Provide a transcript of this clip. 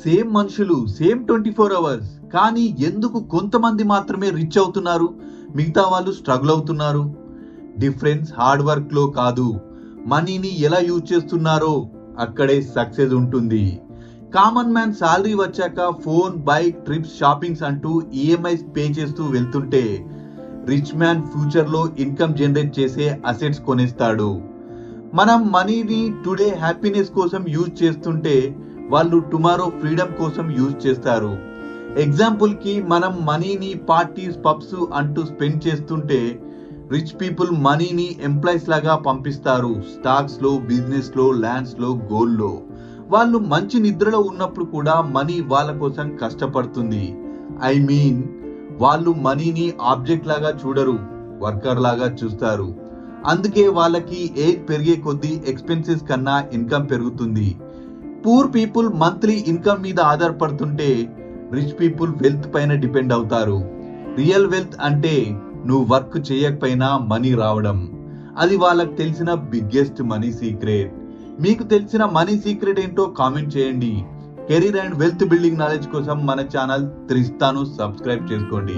Same మనుషులు, same 24 hours, కానీ ఎందుకు కొంతమంది మాత్రమే రిచ్ అవుతున్నారు, మిగతా వాళ్ళు స్ట్రగుల్ అవుతున్నారు? డిఫరెన్స్ హార్డ్ వర్క్ లో కాదు, మనీని ఎలా యూజ్ చేస్తున్నారో అక్కడే సక్సెస్ ఉంటుంది. కామన్ మ్యాన్ సాలరీ వచ్చాక ఫోన్, బైక్, ట్రిప్స్, షాపింగ్స్ అంటూ ఈఎంఐస్ పే చేస్తూ వెళ్తుంటే, రిచ్ మ్యాన్ ఫ్యూచర్ లో ఇన్కమ్ జనరేట్ చేసే అసెట్స్ కొనేస్తాడు. మనం మనీని టుడే హ్యాపీనెస్ కోసం యూజ్ చేస్తుంటే, వాళ్ళు టుమారో ఫ్రీడమ్ కోసం యూజ్ చేస్తారు. ఎగ్జాంపుల్ కి మనం మనీని పార్టీస్, పబ్స్ అంటూ స్పెండ్ చేస్తుంటే, రిచ్ పీపుల్ మనీని ఎంప్లాయీస్ లాగా పంపిస్తారు. స్టాక్స్ లో, బిజినెస్ లో, ల్యాండ్స్ లో, గోల్డ్ లో. వాళ్ళు మంచి నిద్రలో ఉన్నప్పుడు కూడా మనీ వాళ్ళ కోసం కష్టపడుతుంది. ఐ మీన్, వాళ్ళు మనీని ఆబ్జెక్ట్ లాగా చూడరు, వర్కర్ లాగా చూస్తారు. అందుకే వాళ్ళకి ఏజ్ పెరిగే కొద్దీ ఎక్స్పెన్సెస్ కన్నా ఇన్కమ్ పెరుగుతుంది. పూర్ పీపుల్ మంత్లీ ఇన్కమ్ మీద ఆధారపడుతుంటే, రిచ్ పీపుల్ వెల్త్ పైన డిపెండ్ అవుతారు. రియల్ వెల్త్ అంటే నువ్వు వర్క్ చేయకపోయినా మనీ రావడం. అది వాళ్ళకి తెలిసిన బిగ్గెస్ట్ మనీ సీక్రెట్. మీకు తెలిసిన మనీ సీక్రెట్ ఏంటో కామెంట్ చేయండి. Career and wealth building knowledge కోసం మన ఛానల్ త్రిస్తాను సబ్స్క్రైబ్ చేసుకోండి.